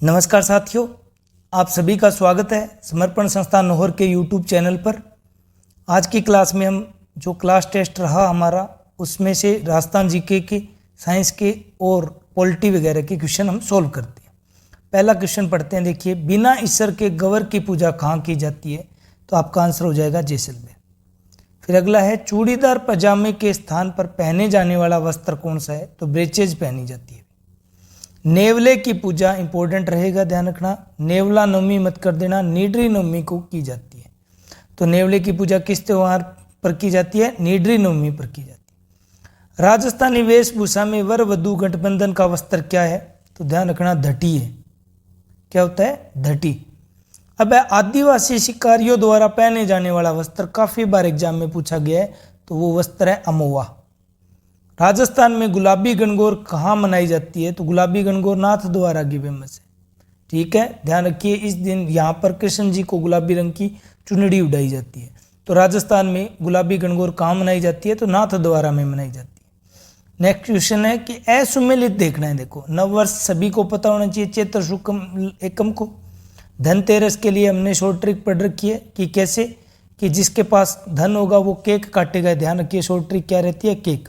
नमस्कार साथियों, आप सभी का स्वागत है समर्पण संस्था नोहर के यूट्यूब चैनल पर। आज की क्लास में हम जो क्लास टेस्ट रहा हमारा, उसमें से राजस्थान जीके के, साइंस के और पॉलिटी वगैरह के क्वेश्चन हम सोल्व करते हैं। पहला क्वेश्चन पढ़ते हैं। देखिए, बिना ईश्वर के गवर की पूजा कहाँ की जाती है? तो आपका आंसर हो जाएगा जैसलमेर। फिर अगला है, चूड़ीदार पजामे के स्थान पर पहने जाने वाला वस्त्र कौन सा है? तो ब्रेचेज पहनी जाती है। नेवले की पूजा इंपॉर्टेंट रहेगा, ध्यान रखना। नेवला नवमी मत कर देना, नीडरी नवमी को की जाती है। तो नेवले की पूजा किस त्योहार पर की जाती है? नीडरी नवमी पर की जाती है। राजस्थानी वेशभूषा में वर वधु गठबंधन का वस्त्र क्या है? तो ध्यान रखना, धटी है। क्या होता है? धटी। अब आदिवासी शिकारियों द्वारा पहने जाने वाला वस्त्र काफी बार एग्जाम में पूछा गया है, तो वो वस्त्र है अमोवा। राजस्थान में गुलाबी गणगौर कहाँ मनाई जाती है? तो गुलाबी गणगौर नाथ द्वारा की फेमस है। ठीक है, ध्यान रखिए, इस दिन यहाँ पर कृष्ण जी को गुलाबी रंग की चुनड़ी उड़ाई जाती है। तो राजस्थान में गुलाबी गणगौर कहाँ मनाई जाती है? तो नाथ द्वारा में मनाई जाती है। नेक्स्ट क्वेश्चन है कि असुमेलित देखना है। देखो, नववर्ष सभी को पता होना चाहिए, चैत्र शुक्ल एकम को। धनतेरस के लिए हमने शॉर्ट ट्रिक पढ़ रखी है कि कैसे, कि जिसके पास धन होगा वो केक काटेगा। ध्यान रखिए, शॉर्ट ट्रिक क्या रहती है? केक।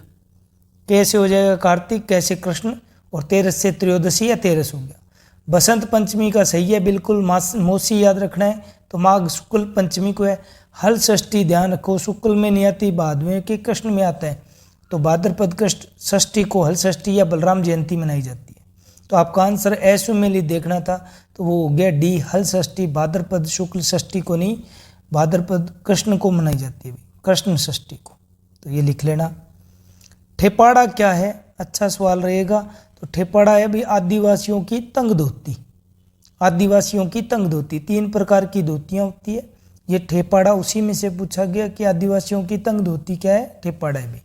कैसे हो जाएगा? कार्तिक, कैसे कृष्ण, और तेरस से त्रयोदशी या तेरस हो गया। बसंत पंचमी का सही है, बिल्कुल मौसी याद रखना है। तो माघ शुक्ल पंचमी को है। हल षष्ठी ध्यान रखो, शुक्ल में नहीं आती, बाद में के कृष्ण में आता है। तो भाद्रपद कृष्ण षष्ठी को हल षष्ठी या बलराम जयंती मनाई जाती है। तो आपका आंसर असुमेलित देखना था, तो वो हो गया डी, हल षष्ठी। भाद्रपद शुक्ल षष्ठी को नहीं, भाद्रपद कृष्ण को मनाई जाती है, कृष्ण षष्ठी को। तो ये लिख लेना। ठेपाड़ा क्या है? अच्छा सवाल रहेगा। तो ठेपाड़ा है भी आदिवासियों की तंग धोती। आदिवासियों की तंग धोती, 3 प्रकार की धोतियां होती है। ये ठेपाड़ा उसी में से पूछा गया कि आदिवासियों की तंग धोती क्या है? ठेपाड़ा है भी।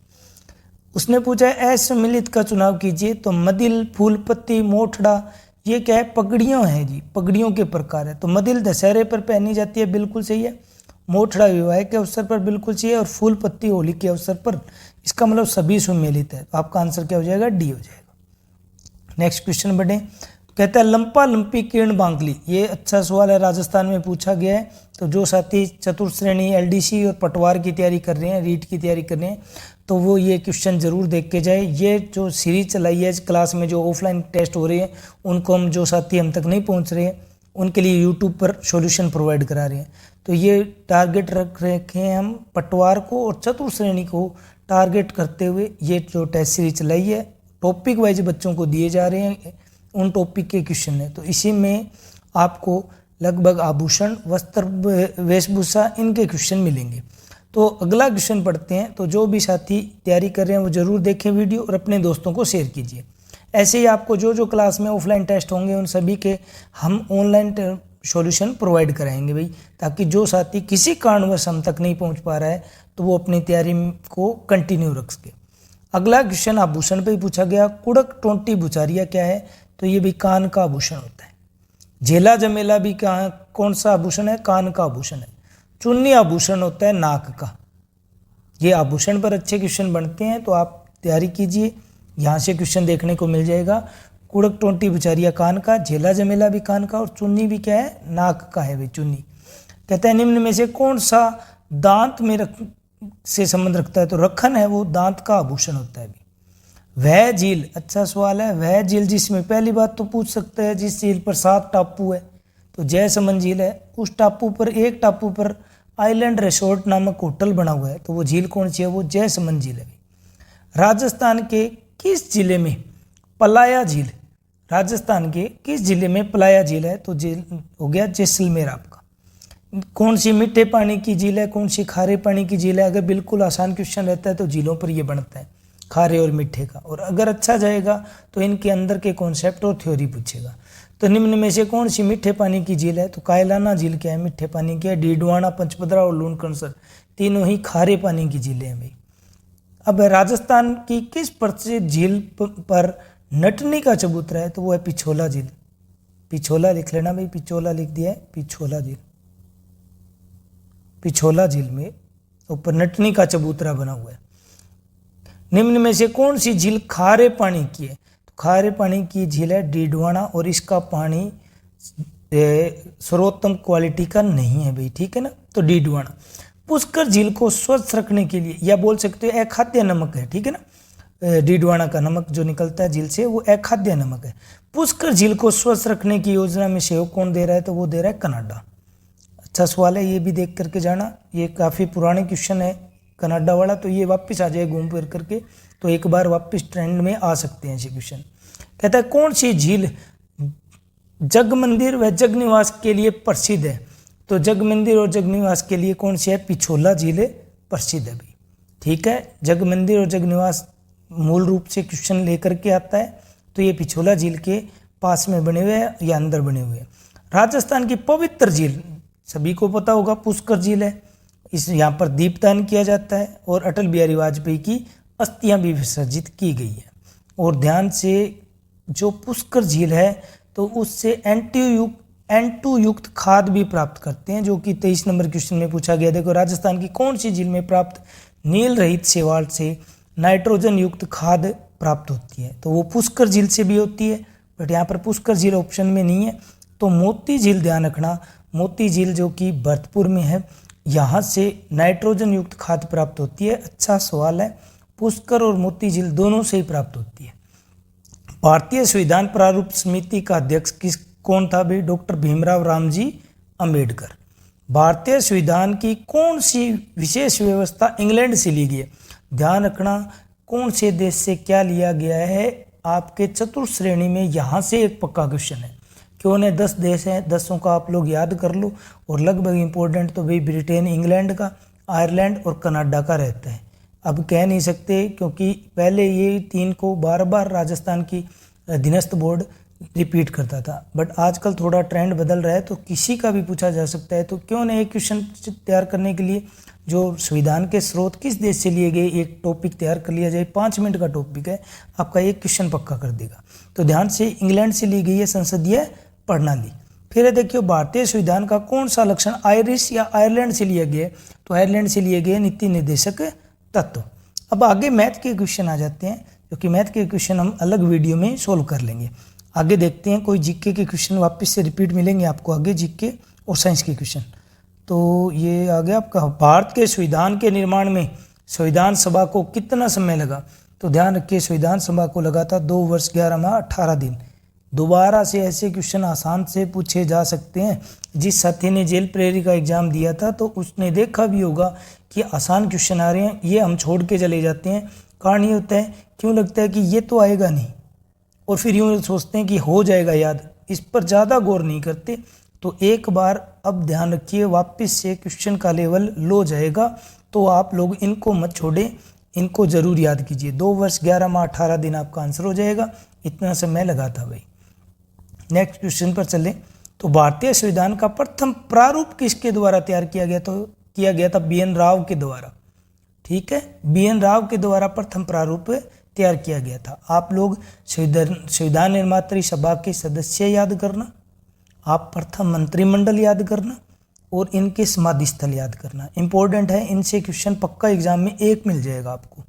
उसने पूछा है असुमेलित का चुनाव कीजिए। तो मदिल, फूल पत्ती, मोठड़ा, ये क्या है? पगड़ियों है जी, पगड़ियों के प्रकार है। तो मदिल दशहरे पर पहनी जाती है, बिल्कुल सही है। मोठड़ा विवाह के अवसर पर बिल्कुल सही है, और फूल पत्ती होली के अवसर पर। इसका मतलब सभी सुमेलित है। तो आपका आंसर क्या हो जाएगा? डी हो जाएगा। नेक्स्ट क्वेश्चन बढ़े। कहता है लंपा लंपी किरण बांकली, ये अच्छा सवाल है, राजस्थान में पूछा गया है। तो जो साथी चतुर्थ श्रेणी एलडीसी और पटवार की तैयारी कर रहे हैं, रीट की तैयारी कर रहे हैं, तो वो ये क्वेश्चन जरूर देख के जाए। ये जो सीरीज चलाई है क्लास में, जो ऑफलाइन टेस्ट हो रहे हैं, उनको हम, जो साथी हम तक नहीं पहुंच रहे हैं, उनके लिए यूट्यूब पर सॉल्यूशन प्रोवाइड करा रहे हैं। तो ये टारगेट रख रखे हैं हम पटवार को और चतुर्थ श्रेणी को टारगेट करते हुए ये जो टेस्ट सीरीज चलाई है। टॉपिक वाइज बच्चों को दिए जा रहे हैं, उन टॉपिक के क्वेश्चन है। तो इसी में आपको लगभग आभूषण, वस्त्र, वेशभूषा, इनके क्वेश्चन मिलेंगे। तो अगला क्वेश्चन पढ़ते हैं। तो जो भी साथी तैयारी कर रहे हैं वो जरूर देखें वीडियो और अपने दोस्तों को शेयर कीजिए। ऐसे ही आपको जो जो क्लास में ऑफलाइन टेस्ट होंगे उन सभी के हम ऑनलाइन सॉल्यूशन प्रोवाइड कराएंगे भाई, ताकि जो साथी किसी कारणवश हम तक नहीं पहुंच पा रहा है तो वो अपनी तैयारी को कंटिन्यू रख सके। अगला क्वेश्चन आभूषण पे ही पूछा गया। कुड़क टोंटी बुचारिया क्या है? तो ये भी कान का आभूषण होता है। झेला जमेला भी कौन सा आभूषण है? कान का आभूषण है। चुन्नी आभूषण होता है नाक का। ये आभूषण पर अच्छे क्वेश्चन बनते हैं, तो आप तैयारी कीजिए, यहाँ से क्वेश्चन देखने को मिल जाएगा। कुड़क टोंटी बुचारिया कान का, झेला जमेला भी कान का, और चुन्नी भी क्या है? नाक का है भाई, चुन्नी। कहता है निम्न में से कौन सा दांत में से संबंध रखता है? तो रखन है, वो दांत का आभूषण होता है। वह झील, अच्छा सवाल है। वह झील जिसमें, पहली बात तो पूछ सकते हैं, जिस झील पर 7 टापू है, तो जयसमंद झील है। उस टापू पर, एक टापू पर आइलैंड रिसोर्ट नामक होटल बना हुआ है, तो वो झील कौन सी है? वो जयसमंद झील है। राजस्थान के किस जिले में पलाया झील, राजस्थान के किस जिले में पलाया झील है? तो झील हो गया जैसलमेर आपका। कौन सी मीठे पानी की झील है, कौन सी खारे पानी की झील है? अगर बिल्कुल आसान क्वेश्चन रहता है तो झीलों पर ये बनता है, खारे और मीठे का। और अगर अच्छा जाएगा तो इनके अंदर के कॉन्सेप्ट और थ्योरी पूछेगा। तो निम्न में से कौन सी मीठे पानी की झील है? तो कायलाना झील क्या है? मीठे पानी की है। डीडवाना, पंचपदरा और लूणकरसर, तीनों ही खारे पानी की झीलें हैं भाई। अब राजस्थान की किस प्रसिद्ध झील पर नटनी का चबूतरा है? तो वो है पिछोला झील। पिछोला लिख लेना भाई, पिछोला लिख दिया है, पिछोला झील। पिछोला झील में ऊपर नटनी का चबूतरा बना हुआ है। निम्न में से कौन सी झील खारे पानी की है? तो खारे पानी की झील है डीडवाना, और इसका पानी सर्वोत्तम क्वालिटी का नहीं है भाई, ठीक है ना। तो डीडवाना पुष्कर झील को स्वच्छ रखने के लिए, या बोल सकते हो अखाद्य नमक है, ठीक है ना। डीडवाना का नमक जो निकलता है झील से वो अखाद्य नमक है। पुष्कर झील को स्वच्छ रखने की योजना में सहयोग कौन दे रहा है, तो वो दे रहा है कनाडा। अच्छा सवाल है, ये भी देख करके जाना, ये काफ़ी पुराने क्वेश्चन है कनाडा वाला, तो ये वापस आ जाए घूम फिर करके, तो एक बार वापस ट्रेंड में आ सकते हैं ऐसे क्वेश्चन। कहता है कौन सी झील जग मंदिर व जग निवास के लिए प्रसिद्ध है, तो जग मंदिर और जग निवास के लिए कौन सी है, पिछोला झील प्रसिद्ध है भाई, ठीक है। जग मंदिर और जग निवास मूल रूप से क्वेश्चन लेकर के आता है, तो ये पिछोला झील के पास में बने हुए हैं या अंदर बने हुए हैं। राजस्थान की पवित्र झील सभी को पता होगा पुष्कर झील है, इस यहाँ पर दीपदान किया जाता है और अटल बिहारी वाजपेयी की अस्थियां भी विसर्जित की गई है। और ध्यान से, जो पुष्कर झील है तो उससे N2 युक्त खाद भी प्राप्त करते हैं, जो कि 23 नंबर क्वेश्चन में पूछा गया। देखो राजस्थान की कौन सी झील में प्राप्त नील रहित शैवाल से नाइट्रोजन युक्त खाद प्राप्त होती है, तो वो पुष्कर झील से भी होती है, बट यहाँ पर पुष्कर झील ऑप्शन में नहीं है। तो मोती झील ध्यान रखना, मोती झील जो कि भरतपुर में है, यहाँ से नाइट्रोजन युक्त खाद प्राप्त होती है। अच्छा सवाल है, पुष्कर और मोती झील दोनों से ही प्राप्त होती है। भारतीय संविधान प्रारूप समिति का अध्यक्ष कौन था भाई, डॉक्टर भीमराव रामजी अंबेडकर। भारतीय संविधान की कौन सी विशेष व्यवस्था इंग्लैंड से ली गई है, ध्यान रखना कौन से देश से क्या लिया गया है, आपके चतुर्थ श्रेणी में यहाँ से एक पक्का क्वेश्चन है। क्यों ने 10 देश हैं, 10 का आप लोग याद कर लो, और लगभग इंपॉर्टेंट तो भाई ब्रिटेन, इंग्लैंड का, आयरलैंड और कनाडा का रहता है। अब कह नहीं सकते क्योंकि पहले ये 3 को बार बार राजस्थान की अधीनस्थ बोर्ड रिपीट करता था, बट आजकल थोड़ा ट्रेंड बदल रहा है, तो किसी का भी पूछा जा सकता है। तो क्यों ना एक क्वेश्चन तैयार करने के लिए जो संविधान के स्रोत किस देश से लिए गए, एक टॉपिक तैयार कर लिया जाए। 5 मिनट का टॉपिक है, आपका एक क्वेश्चन पक्का कर देगा। तो ध्यान से, इंग्लैंड से ली गई है संसदीय प्रणाली। फिर देखियो भारतीय संविधान का कौन सा लक्षण आयरिश या आयरलैंड से लिया गया, तो आयरलैंड से लिए गए नीति निर्देशक तत्व। अब आगे मैथ के क्वेश्चन आ जाते हैं, क्योंकि मैथ के क्वेश्चन हम अलग वीडियो में सोल्व कर लेंगे। आगे देखते हैं, कोई जीके के क्वेश्चन वापस से रिपीट मिलेंगे आपको आगे, जीके और साइंस के क्वेश्चन। तो ये आ गया आपका, भारत के संविधान के निर्माण में संविधान सभा को कितना समय लगा, तो ध्यान रखिए संविधान सभा को लगा था 2 वर्ष 11 माह 18 दिन। दोबारा से ऐसे क्वेश्चन आसान से पूछे जा सकते हैं। जिस साथी ने जेल प्रेरी का एग्जाम दिया था तो उसने देखा भी होगा कि आसान क्वेश्चन आ रहे हैं, ये हम छोड़ के चले जाते हैं। कारण ये होता है, क्यों लगता है कि ये तो आएगा नहीं, और फिर यूँ सोचते हैं कि हो जाएगा याद, इस पर ज़्यादा गौर नहीं करते। तो एक बार अब ध्यान रखिए, वापस से क्वेश्चन का लेवल लो जाएगा, तो आप लोग इनको मत छोड़ें, इनको जरूर याद कीजिए। 2 वर्ष 11 माह 18 दिन आपका आंसर हो जाएगा, इतना समय लगा था भाई। नेक्स्ट क्वेश्चन पर चलें, तो भारतीय संविधान का प्रथम प्रारूप किसके द्वारा तैयार किया गया, तो किया गया था BN राव के द्वारा, ठीक है। BN राव के द्वारा प्रथम प्रारूप तैयार किया गया था। आप लोग संविधान निर्मात्री सभा के सदस्य याद करना, आप प्रथम मंत्रिमंडल याद करना, और इनके समाधि स्थल याद करना, इंपॉर्टेंट है। इनसे क्वेश्चन पक्का एग्जाम में 1 मिल जाएगा आपको।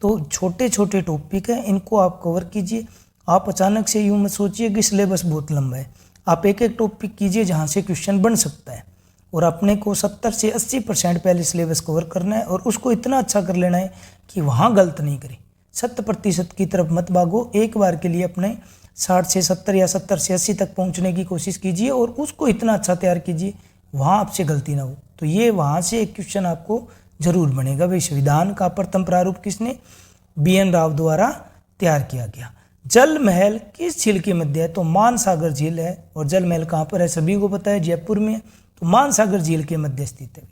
तो छोटे छोटे टॉपिक है, इनको आप कवर कीजिए। आप अचानक से यूँ मत सोचिए कि सिलेबस बहुत लंबा है, आप एक एक टॉपिक कीजिए जहाँ से क्वेश्चन बन सकता है, और अपने को 70 से 80% पहले सिलेबस कवर करना है, और उसको इतना अच्छा कर लेना है कि वहाँ गलत नहीं करें। 100% की तरफ मत भागो, एक बार के लिए अपने 60 से 70 या 70 से 80 तक पहुँचने की कोशिश कीजिए, और उसको इतना अच्छा तैयार कीजिए वहाँ आपसे गलती ना हो। तो ये वहाँ से एक क्वेश्चन आपको जरूर बनेगा भाई। संविधान का प्रथम प्रारूप किसने, BN राव द्वारा तैयार किया गया। जल महल किस झील के मध्य है, तो मानसागर झील है। और जल महल कहाँ पर है, सभी को पता है, जयपुर में। तो मानसागर झील के मध्य स्थित है।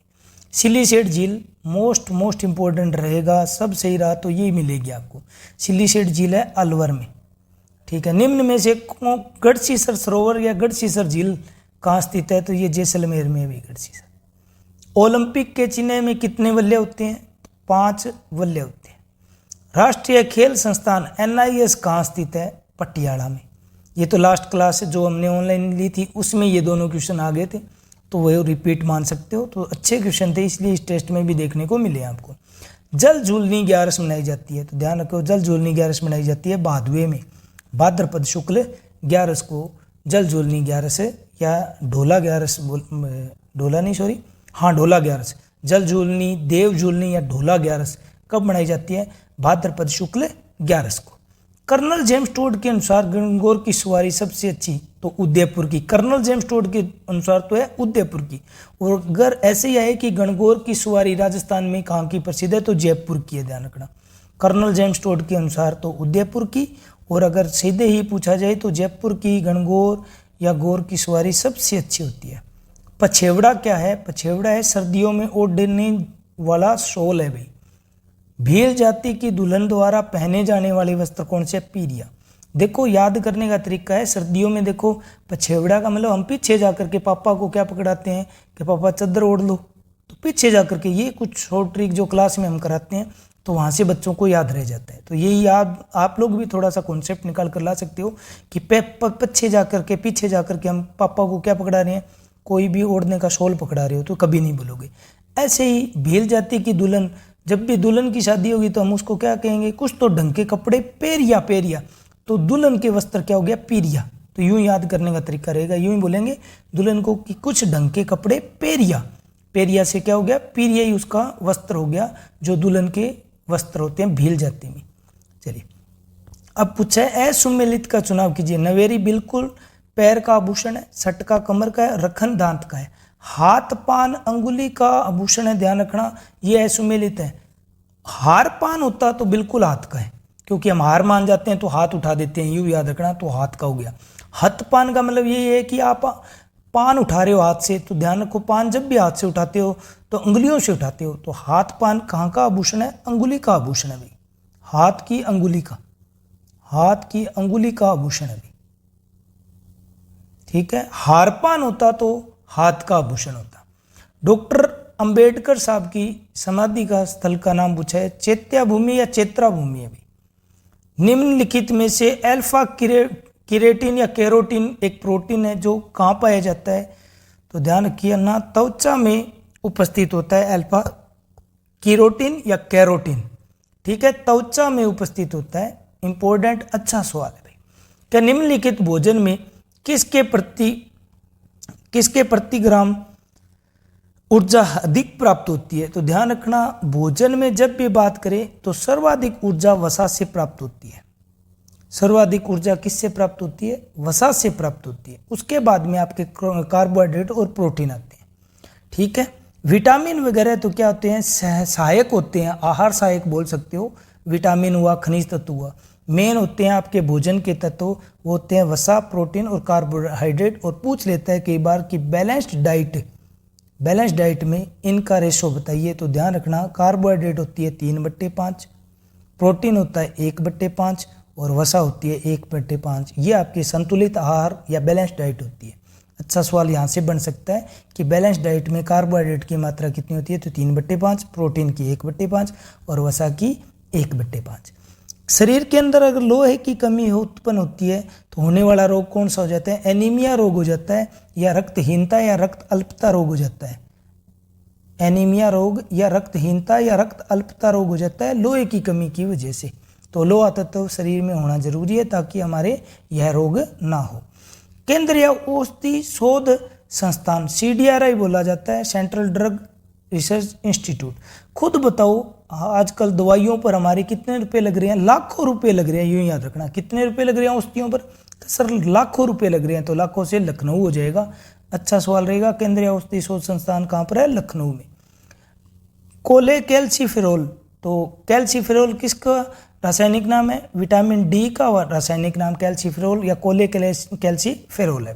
सिलीसेट झील मोस्ट इंपॉर्टेंट रहेगा, सब सही रहा तो ये मिलेगी आपको। सिलीसेट झील है अलवर में, ठीक है। निम्न में से गढ़सीसर सरोवर या गढ़सीसर झील कहाँ स्थित है, तो ये जैसलमेर में भी गढ़सीसर। ओलंपिक के चिन्ह में कितने वलय होते हैं, 5 वलय होते हैं। राष्ट्रीय खेल संस्थान NIS कहाँ स्थित है, पटियाला में। ये तो लास्ट क्लास जो हमने ऑनलाइन ली थी उसमें ये दोनों क्वेश्चन आ गए थे, तो वह रिपीट मान सकते हो। तो अच्छे क्वेश्चन थे, इसलिए इस टेस्ट में भी देखने को मिले आपको। जल झूलनी ग्यारस मनाई जाती है, तो ध्यान रखो जल झूलनी ग्यारस मनाई जाती है भादवे में, भाद्रपद शुक्ल ग्यारस को जल झूलनी ग्यारस या ढोला ग्यारस ढोला नहीं सॉरी हाँ ढोला ग्यारस, जल झूलनी, देव झूलनी या ढोला ग्यारस कब मनाई जाती है? भाद्रपद शुक्ल ग्यारस को। कर्नल जेम्स टोड के अनुसार गणगौर की सवारी सबसे अच्छी तो उदयपुर की। कर्नल जेम्स टोड के अनुसार तो है उदयपुर की। और अगर ऐसे ही आए कि गणगौर की सवारी राजस्थान में कहाँ की प्रसिद्ध है तो जयपुर की है, ध्यान रखना। कर्नल जेम्स टोड के अनुसार तो उदयपुर की, और अगर सीधे ही पूछा जाए तो जयपुर की गणगौर या गौर की सवारी सबसे अच्छी होती है। पछेवड़ा क्या है? पछेवड़ा है सर्दियों में ओढ़ने वाला शॉल है भाई। भील जाति की दुल्हन द्वारा पहने जाने वाले वस्त्र कौन से? पीरिया। देखो याद करने का तरीका है, सर्दियों में देखो पछेवड़ा का मतलब हम पीछे जाकर के पापा को क्या पकड़ाते हैं कि पापा चादर ओढ़ लो, तो पीछे जाकर के ये कुछ शॉर्ट ट्रिक जो क्लास में हम कराते हैं तो वहाँ से बच्चों को याद रह जाता है। तो यही याद आप लोग भी थोड़ा सा कॉन्सेप्ट निकाल कर ला सकते हो कि पीछे जाकर के पीछे जाकर के हम पापा को क्या पकड़ा रहे हैं, कोई भी ओढ़ने का शॉल पकड़ा रहे हो तो कभी नहीं बोलोगे। ऐसे ही भील जाति की दुल्हन, जब भी दुल्हन की शादी होगी तो हम उसको क्या कहेंगे? कुछ तो ढंग के कपड़े, पेरिया। पेरिया तो दुल्हन के वस्त्र क्या हो गया? पीरिया। तो यूं याद करने का तरीका रहेगा, यूं ही बोलेंगे दुल्हन को कि कुछ ढंग के कपड़े पेरिया। पेरिया से क्या हो गया? पीरिया ही उसका वस्त्र हो गया, जो दुल्हन के वस्त्र होते हैं भील जाति में। चलिए अब पूछा है असुमेलित का चुनाव कीजिए। नवेरी बिल्कुल पैर का आभूषण है, सटका कमर का है, रखन दांत का है, हाथ पान अंगुली का आभूषण है, ध्यान रखना ये असुमेलित है। हार पान होता तो बिल्कुल हाथ का है, क्योंकि हम हार मान जाते हैं तो हाथ उठा देते हैं, यूं याद रखना, तो हाथ का हो गया। हथ पान का मतलब ये है कि आप पान उठा रहे हो हाथ से, तो ध्यान रखो पान जब भी हाथ से उठाते हो तो उंगलियों से उठाते हो, तो हाथ पान कहाँ का आभूषण है? अंगुली का आभूषण है भाई, हाथ की अंगुली का, हाथ की अंगुली का आभूषण है भाई, ठीक है। हार पान होता तो हाथ का आभूषण होता। डॉक्टर अंबेडकर साहब की समाधि का स्थल का नाम पूछा है, चैत्या भूमि या चैत्रा भूमि है भाई। निम्नलिखित में से अल्फा केराटिन या कैरोटीन एक प्रोटीन है जो कहाँ पाया जाता है? तो ध्यान रखिए ना, त्वचा में उपस्थित होता है अल्फा केरोटीन या कैरोटीन, ठीक है, त्वचा में उपस्थित होता है। इंपॉर्टेंट, अच्छा सवाल है भाई। क्या निम्नलिखित भोजन में किसके प्रति ग्राम ऊर्जा अधिक प्राप्त होती है? तो ध्यान रखना भोजन में जब भी बात करें तो सर्वाधिक ऊर्जा वसा से प्राप्त होती है। सर्वाधिक ऊर्जा किससे प्राप्त होती है? वसा से प्राप्त होती है। उसके बाद में आपके कार्बोहाइड्रेट और प्रोटीन आते हैं, ठीक है। विटामिन वगैरह तो क्या होते हैं? सहायक होते हैं, आहार सहायक बोल सकते हो। विटामिन हुआ, खनिज तत्व हुआ। मेन होते हैं आपके भोजन के तत्व, वो होते हैं वसा, प्रोटीन और कार्बोहाइड्रेट। और पूछ लेता है कई बार कि बैलेंस्ड डाइट में इनका रेशो बताइए। तो ध्यान रखना कार्बोहाइड्रेट होती है 3/5, प्रोटीन होता है 1/5 और वसा होती है 1/5। ये आपकी संतुलित आहार या बैलेंस डाइट होती है। अच्छा सवाल यहाँ से बन सकता है कि बैलेंस डाइट में कार्बोहाइड्रेट की मात्रा कितनी होती है? तो 3/5, प्रोटीन की 1/5 और वसा की 1/5। शरीर के अंदर अगर लोहे की कमी उत्पन्न होती है तो होने वाला रोग कौन सा हो जाता है? एनीमिया रोग हो जाता है, या रक्तहीनता या रक्त अल्पता रोग हो जाता है। एनीमिया रोग या रक्तहीनता या रक्त अल्पता रोग हो जाता है लोहे की कमी की वजह से। तो लोहा तत्व शरीर में होना जरूरी है ताकि हमारे यह रोग ना हो। केंद्रीय औषधि शोध संस्थान CDRI बोला जाता है, सेंट्रल ड्रग रिसर्च इंस्टीट्यूट। खुद बताओ आजकल दवाइयों पर हमारे कितने रुपए लग रहे हैं? लाखों रुपए लग रहे हैं, यूं याद रखना। कितने रुपए लग रहे हैं औषधियों पर? तो सर लाखों रुपए लग रहे हैं, तो लाखों से लखनऊ हो जाएगा। अच्छा सवाल रहेगा, केंद्रीय औषधि शोध संस्थान कहाँ पर है? लखनऊ में। कैल्सीफेरोल, तो कैल्सीफेरोल किसका रासायनिक नाम है? विटामिन डी का रासायनिक नाम कैल्सीफेरोल या कैल्सीफेरोल है।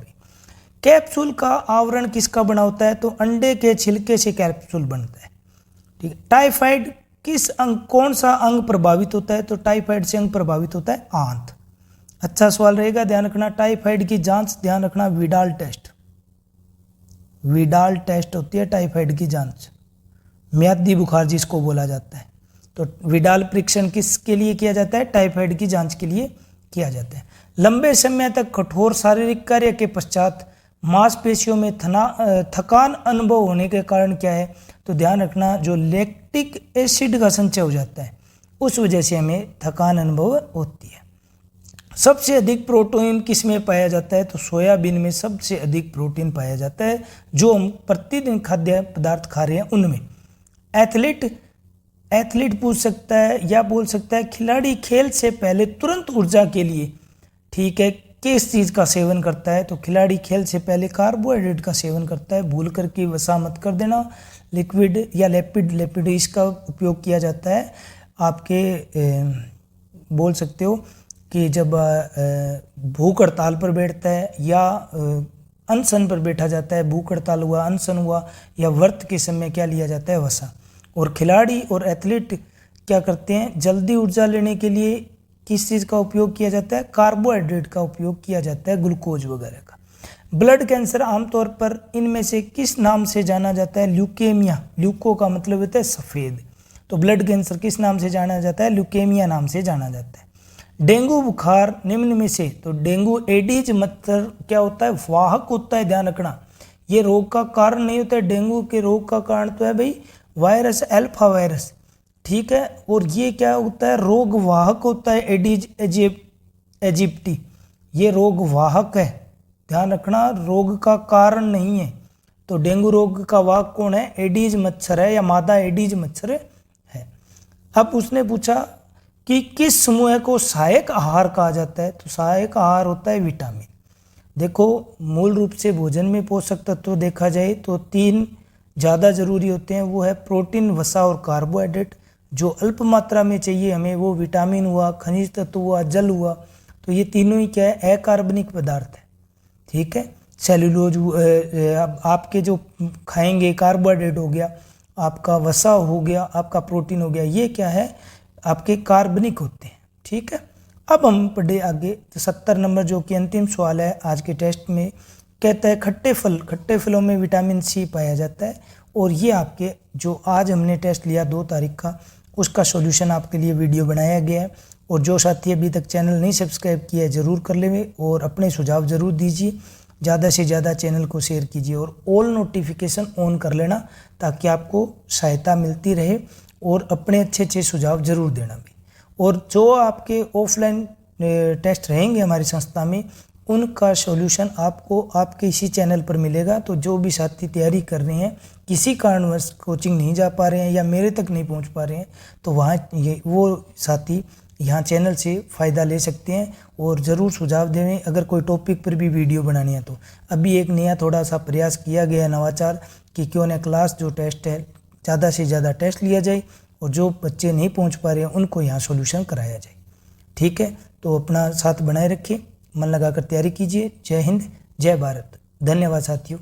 कैप्सूल का आवरण किसका बना होता है? तो अंडे के छिलके से कैप्सूल बनता है, ठीक है। टाइफाइड किस अंग, कौन सा अंग प्रभावित होता है? तो टाइफाइड से अंग प्रभावित होता है आंत। अच्छा सवाल रहेगा, ध्यान रखना। टाइफाइड की जांच, ध्यान रखना, विडाल टेस्ट होती है टाइफाइड की जांच। म्यादी बुखार जिसको बोला जाता है, तो विडाल परीक्षण किसके लिए किया जाता है? टाइफाइड की जांच के लिए किया जाता है। लंबे समय तक कठोर शारीरिक कार्य के पश्चात मांसपेशियों में थकान अनुभव होने के कारण क्या है? तो ध्यान रखना जो लैक्टिक एसिड का संचय हो जाता है उस वजह से हमें थकान अनुभव होती है। सबसे अधिक प्रोटीन किस में पाया जाता है? तो सोयाबीन में सबसे अधिक प्रोटीन पाया जाता है, जो हम प्रतिदिन खाद्य पदार्थ खा रहे हैं उनमें। एथलीट पूछ सकता है या बोल सकता है खिलाड़ी खेल से पहले तुरंत ऊर्जा के लिए, ठीक है, किस चीज़ का सेवन करता है? तो खिलाड़ी खेल से पहले कार्बोहाइड्रेट का सेवन करता है। भूल करके वसा मत कर देना। लिक्विड या लेपिड इसका उपयोग किया जाता है आपके बोल सकते हो कि जब भूख हड़ताल पर बैठता है या अनशन पर बैठा जाता है, भूख हड़ताल हुआ, अनशन हुआ या व्रत के समय क्या लिया जाता है? वसा। और खिलाड़ी और एथलीट क्या करते हैं? जल्दी ऊर्जा लेने के लिए किस चीज़ का उपयोग किया जाता है? कार्बोहाइड्रेट का उपयोग किया जाता है, ग्लूकोज वगैरह का। ब्लड कैंसर आमतौर पर इनमें से किस नाम से जाना जाता है? ल्यूकेमिया। ल्यूको का मतलब होता है सफ़ेद, तो ब्लड कैंसर किस नाम से जाना जाता है? ल्यूकेमिया नाम से जाना जाता है। डेंगू बुखार निम्न में से, तो डेंगू एडीज मच्छर क्या होता है? वाहक होता है, ध्यान रखना। ये रोग का कारण नहीं होता है। डेंगू के रोग का कारण तो है भाई वायरस, अल्फा वायरस, ठीक है। और ये क्या होता है? रोग वाहक होता है, एडीज एजिप्टी। ये रोग वाहक है, ध्यान रखना, रोग का कारण नहीं है। तो डेंगू रोग का वाहक कौन है? एडीज मच्छर है या मादा एडीज मच्छर है। अब उसने पूछा कि किस समूह को सहायक आहार कहा जाता है? तो सहायक आहार होता है विटामिन। देखो, मूल रूप से भोजन में पोषक तत्व देखा जाए तो 3 ज़्यादा जरूरी होते हैं, वो है प्रोटीन, वसा और कार्बोहाइड्रेट। जो अल्प मात्रा में चाहिए हमें वो विटामिन हुआ, खनिज तत्व हुआ, जल हुआ। तो ये तीनों ही क्या है? अकार्बनिक पदार्थ है, ठीक है। सेल्यूलोज आपके जो खाएंगे, कार्बोहाइड्रेट हो गया, आपका वसा हो गया, आपका प्रोटीन हो गया, ये क्या है? आपके कार्बनिक होते हैं, ठीक है। अब हम पढ़े आगे। तो 70 नंबर जो कि अंतिम सवाल है आज के टेस्ट में, कहता है खट्टे फलों में विटामिन सी पाया जाता है। और ये आपके जो आज हमने टेस्ट लिया 2 तारीख का, उसका सॉल्यूशन आपके लिए वीडियो बनाया गया है। और जो साथी अभी तक चैनल नहीं सब्सक्राइब किया है ज़रूर कर लेंगे और अपने सुझाव ज़रूर दीजिए। ज़्यादा से ज़्यादा चैनल को शेयर कीजिए और ऑल नोटिफिकेशन ऑन कर लेना ताकि आपको सहायता मिलती रहे। और अपने अच्छे सुझाव ज़रूर देना भी। और जो आपके ऑफलाइन टेस्ट रहेंगे हमारी संस्था में, उनका सॉल्यूशन आपको आपके इसी चैनल पर मिलेगा। तो जो भी साथी तैयारी कर रहे हैं, किसी कारणवश कोचिंग नहीं जा पा रहे हैं या मेरे तक नहीं पहुंच पा रहे हैं, तो वहाँ वो साथी यहाँ चैनल से फ़ायदा ले सकते हैं और ज़रूर सुझाव दें अगर कोई टॉपिक पर भी वीडियो बनानी है। तो अभी एक नया थोड़ा सा प्रयास किया गया है, नवाचार, कि क्यों न क्लास जो टेस्ट है ज़्यादा से ज़्यादा टेस्ट लिया जाए और जो बच्चे नहीं पहुंच पा रहे हैं उनको यहाँ सॉल्यूशन कराया जाए, ठीक है। तो अपना साथ बनाए रखिए, मन लगाकर तैयारी कीजिए। जय हिंद, जय भारत। धन्यवाद साथियों।